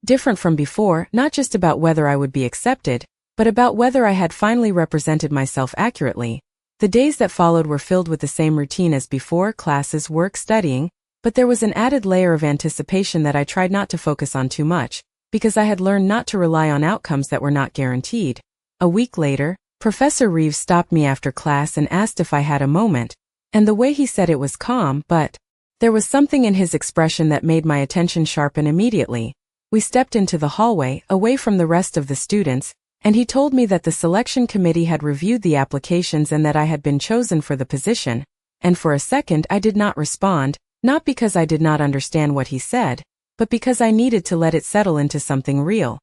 different from before, not just about whether I would be accepted, but about whether I had finally represented myself accurately. The days that followed were filled with the same routine as before: classes, work, studying. But there was an added layer of anticipation that I tried not to focus on too much, because I had learned not to rely on outcomes that were not guaranteed. A week later, Professor Reeves stopped me after class and asked if I had a moment, and the way he said it was calm, but there was something in his expression that made my attention sharpen immediately. We stepped into the hallway, away from the rest of the students, and he told me that the selection committee had reviewed the applications and that I had been chosen for the position. And for a second I did not respond, not because I did not understand what he said, but because I needed to let it settle into something real.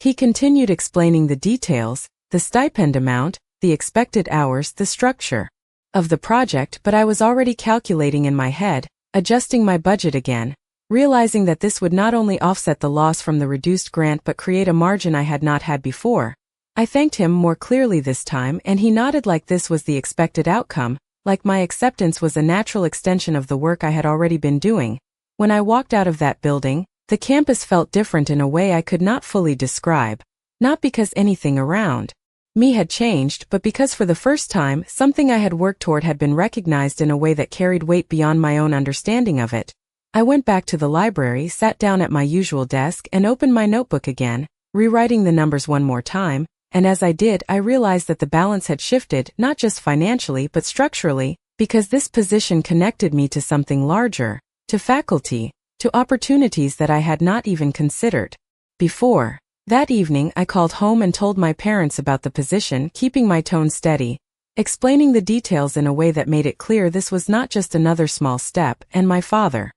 He continued explaining the details, the stipend amount, the expected hours, the structure of the project, but I was already calculating in my head, adjusting my budget again, realizing that this would not only offset the loss from the reduced grant but create a margin I had not had before. I thanked him more clearly this time, and he nodded like this was the expected outcome, like my acceptance was a natural extension of the work I had already been doing. When I walked out of that building, the campus felt different in a way I could not fully describe, not because anything around me had changed, but because for the first time, something I had worked toward had been recognized in a way that carried weight beyond my own understanding of it. I went back to the library, sat down at my usual desk, and opened my notebook again, rewriting the numbers one more time. And as I did, I realized that the balance had shifted, not just financially but structurally, because this position connected me to something larger, to faculty, to opportunities that I had not even considered before. That evening, I called home and told my parents about the position, keeping my tone steady, explaining the details in a way that made it clear this was not just another small step, and my father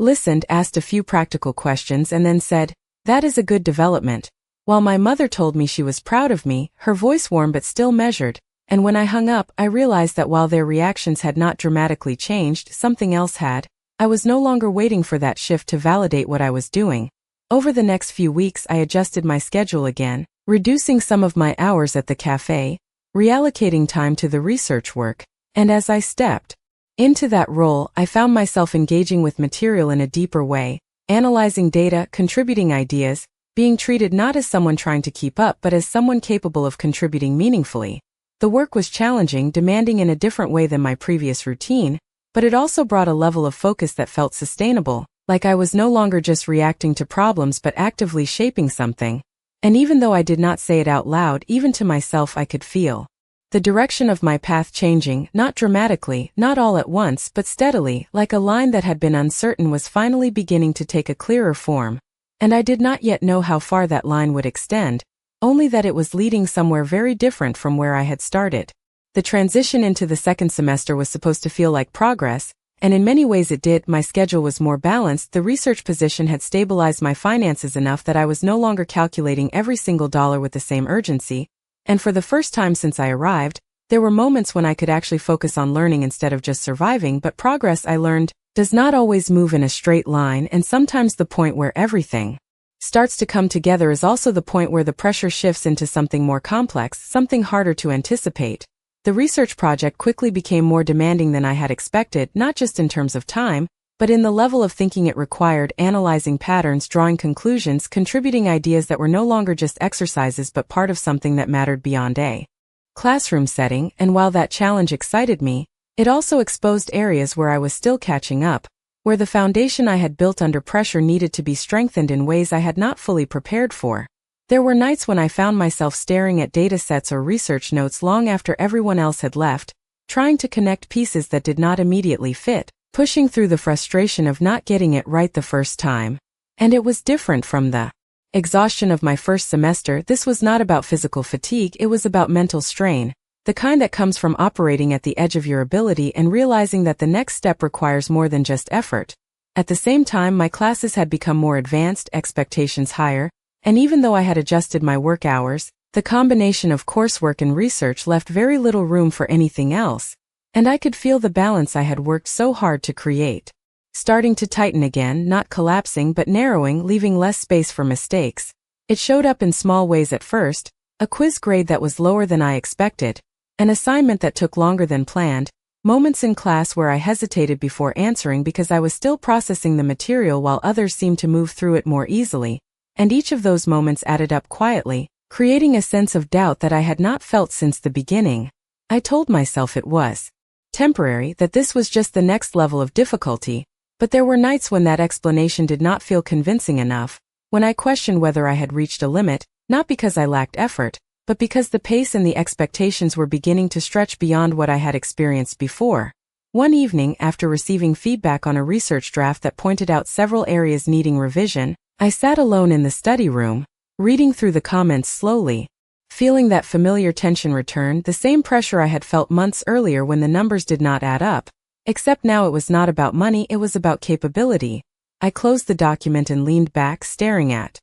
listened, asked a few practical questions, and then said, "That is a good development." While my mother told me she was proud of me, her voice warm but still measured, and when I hung up, I realized that while their reactions had not dramatically changed, something else had. I was no longer waiting for that shift to validate what I was doing. Over the next few weeks, I adjusted my schedule again, reducing some of my hours at the cafe, reallocating time to the research work, and as I stepped into that role, I found myself engaging with material in a deeper way, analyzing data, contributing ideas, being treated not as someone trying to keep up but as someone capable of contributing meaningfully. The work was challenging, demanding in a different way than my previous routine, but it also brought a level of focus that felt sustainable, like I was no longer just reacting to problems but actively shaping something. And even though I did not say it out loud, even to myself I could feel the direction of my path changing, not dramatically, not all at once, but steadily, like a line that had been uncertain was finally beginning to take a clearer form. And I did not yet know how far that line would extend, only that it was leading somewhere very different from where I had started. The transition into the second semester was supposed to feel like progress, and in many ways it did. My schedule was more balanced, the research position had stabilized my finances enough that I was no longer calculating every single dollar with the same urgency, and for the first time since I arrived, there were moments when I could actually focus on learning instead of just surviving. But progress, I learned, does not always move in a straight line, and sometimes the point where everything starts to come together is also the point where the pressure shifts into something more complex, something harder to anticipate. The research project quickly became more demanding than I had expected, not just in terms of time, but in the level of thinking it required, analyzing patterns, drawing conclusions, contributing ideas that were no longer just exercises but part of something that mattered beyond a classroom setting. And while that challenge excited me, it also exposed areas where I was still catching up, where the foundation I had built under pressure needed to be strengthened in ways I had not fully prepared for. There were nights when I found myself staring at datasets or research notes long after everyone else had left, trying to connect pieces that did not immediately fit, pushing through the frustration of not getting it right the first time. And it was different from the exhaustion of my first semester. This was not about physical fatigue, it was about mental strain, the kind that comes from operating at the edge of your ability and realizing that the next step requires more than just effort. At the same time, my classes had become more advanced, expectations higher, and even though I had adjusted my work hours, the combination of coursework and research left very little room for anything else, and I could feel the balance I had worked so hard to create starting to tighten again, not collapsing but narrowing, leaving less space for mistakes. It showed up in small ways at first: a quiz grade that was lower than I expected, an assignment that took longer than planned, moments in class where I hesitated before answering because I was still processing the material while others seemed to move through it more easily, and each of those moments added up quietly, creating a sense of doubt that I had not felt since the beginning. I told myself it was temporary, that this was just the next level of difficulty, but there were nights when that explanation did not feel convincing enough, when I questioned whether I had reached a limit, not because I lacked effort, but because the pace and the expectations were beginning to stretch beyond what I had experienced before. One evening, after receiving feedback on a research draft that pointed out several areas needing revision, I sat alone in the study room, reading through the comments slowly, feeling that familiar tension return, the same pressure I had felt months earlier when the numbers did not add up. Except now it was not about money, it was about capability. I closed the document and leaned back, staring at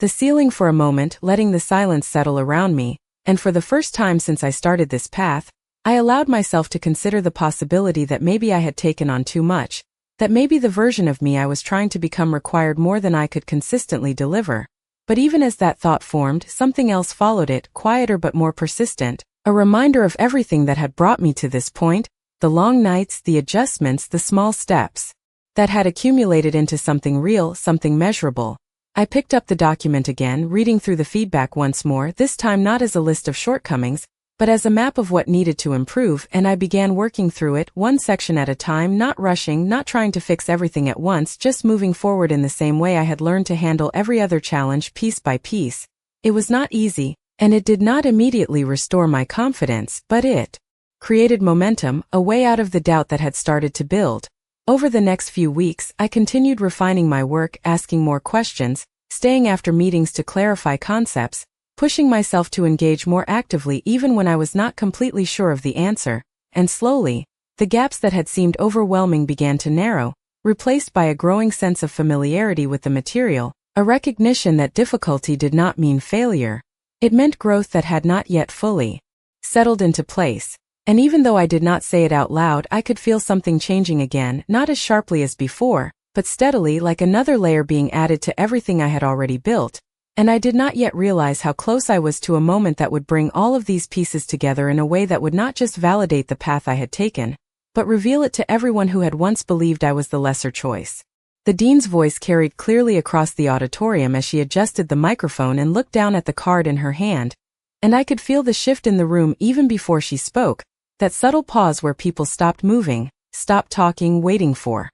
the ceiling for a moment, letting the silence settle around me, and for the first time since I started this path, I allowed myself to consider the possibility that maybe I had taken on too much, that maybe the version of me I was trying to become required more than I could consistently deliver. But even as that thought formed, something else followed it, quieter but more persistent, a reminder of everything that had brought me to this point, the long nights, the adjustments, the small steps that had accumulated into something real, something measurable. I picked up the document again, reading through the feedback once more, this time not as a list of shortcomings, but as a map of what needed to improve, and I began working through it, one section at a time, not rushing, not trying to fix everything at once, just moving forward in the same way I had learned to handle every other challenge, piece by piece. It was not easy, and it did not immediately restore my confidence, but it created momentum, a way out of the doubt that had started to build. Over the next few weeks, I continued refining my work, asking more questions, staying after meetings to clarify concepts, pushing myself to engage more actively even when I was not completely sure of the answer, and slowly, the gaps that had seemed overwhelming began to narrow, replaced by a growing sense of familiarity with the material, a recognition that difficulty did not mean failure. It meant growth that had not yet fully settled into place. And even though I did not say it out loud, I could feel something changing again, not as sharply as before, but steadily, like another layer being added to everything I had already built. And I did not yet realize how close I was to a moment that would bring all of these pieces together in a way that would not just validate the path I had taken, but reveal it to everyone who had once believed I was the lesser choice. The dean's voice carried clearly across the auditorium as she adjusted the microphone and looked down at the card in her hand, and I could feel the shift in the room even before she spoke, that subtle pause where people stopped moving, stopped talking, waiting for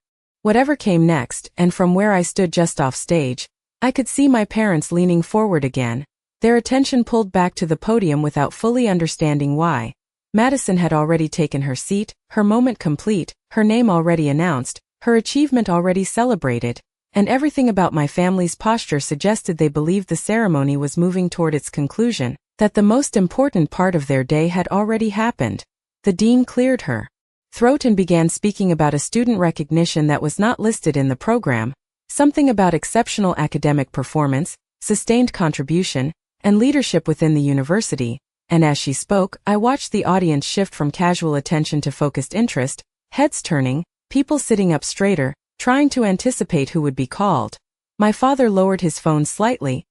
whatever came next, and from where I stood just off stage, I could see my parents leaning forward again, their attention pulled back to the podium without fully understanding why. Madison had already taken her seat, her moment complete, her name already announced, her achievement already celebrated, and everything about my family's posture suggested they believed the ceremony was moving toward its conclusion, that the most important part of their day had already happened. The dean cleared her throat and began speaking about a student recognition that was not listed in the program, something about exceptional academic performance, sustained contribution, and leadership within the university, and as she spoke, I watched the audience shift from casual attention to focused interest, heads turning, people sitting up straighter, trying to anticipate who would be called. My father lowered his phone slightly,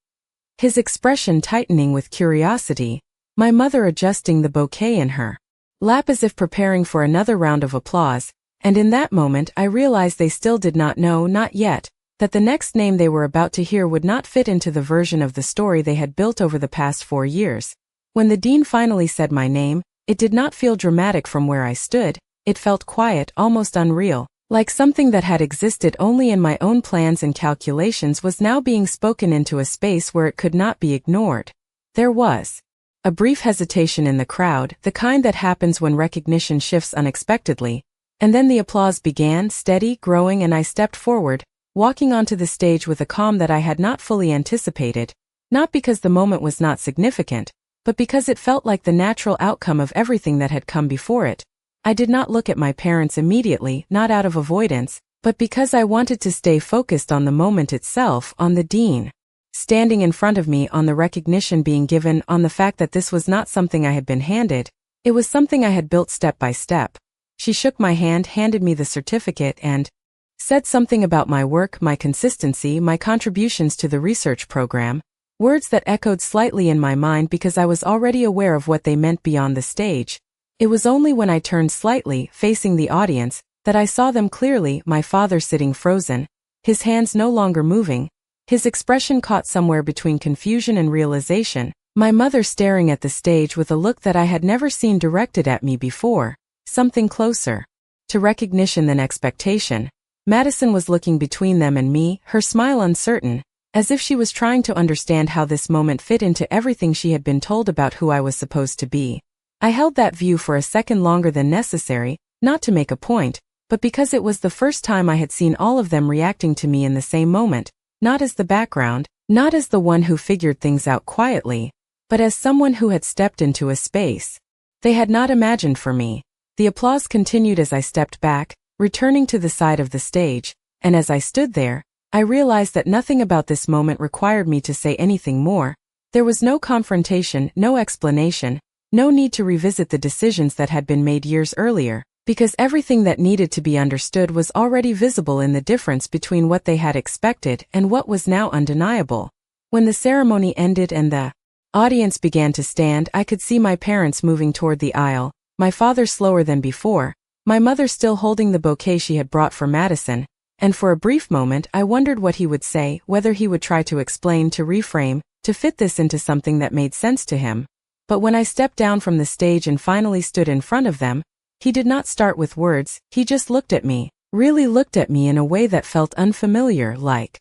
his expression tightening with curiosity, my mother adjusting the bouquet in her lap as if preparing for another round of applause, and in that moment I realized they still did not know, not yet, that the next name they were about to hear would not fit into the version of the story they had built over the past 4 years. When the dean finally said my name, it did not feel dramatic from where I stood, it felt quiet, almost unreal, like something that had existed only in my own plans and calculations was now being spoken into a space where it could not be ignored. There was a brief hesitation in the crowd, the kind that happens when recognition shifts unexpectedly, and then the applause began, steady, growing, and I stepped forward, walking onto the stage with a calm that I had not fully anticipated, not because the moment was not significant, but because it felt like the natural outcome of everything that had come before it. I did not look at my parents immediately, not out of avoidance, but because I wanted to stay focused on the moment itself, on the dean standing in front of me, on the recognition being given, on the fact that this was not something I had been handed, it was something I had built step by step. She shook my hand, handed me the certificate, and said something about my work, my consistency, my contributions to the research program, words that echoed slightly in my mind because I was already aware of what they meant beyond the stage. It was only when I turned slightly, facing the audience, that I saw them clearly, my father sitting frozen, his hands no longer moving, his expression caught somewhere between confusion and realization, my mother staring at the stage with a look that I had never seen directed at me before, something closer to recognition than expectation. Madison was looking between them and me, her smile uncertain, as if she was trying to understand how this moment fit into everything she had been told about who I was supposed to be. I held that view for a second longer than necessary, not to make a point, but because it was the first time I had seen all of them reacting to me in the same moment, not as the background, not as the one who figured things out quietly, but as someone who had stepped into a space they had not imagined for me. The applause continued as I stepped back, returning to the side of the stage, and as I stood there, I realized that nothing about this moment required me to say anything more. There was no confrontation, no explanation, no need to revisit the decisions that had been made years earlier, because everything that needed to be understood was already visible in the difference between what they had expected and what was now undeniable. When the ceremony ended and the audience began to stand, I could see my parents moving toward the aisle, my father slower than before, my mother still holding the bouquet she had brought for Madison, and for a brief moment I wondered what he would say, whether he would try to explain, to reframe, to fit this into something that made sense to him. But when I stepped down from the stage and finally stood in front of them, he did not start with words, he just looked at me, really looked at me in a way that felt unfamiliar, like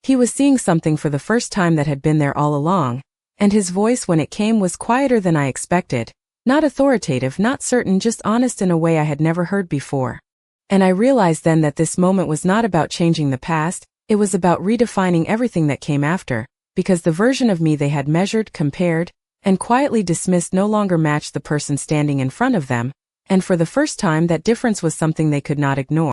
he was seeing something for the first time that had been there all along, and his voice when it came was quieter than I expected, not authoritative, not certain, just honest in a way I had never heard before. And I realized then that this moment was not about changing the past, it was about redefining everything that came after, because the version of me they had measured, compared, and quietly dismissed no longer matched the person standing in front of them, and for the first time that difference was something they could not ignore.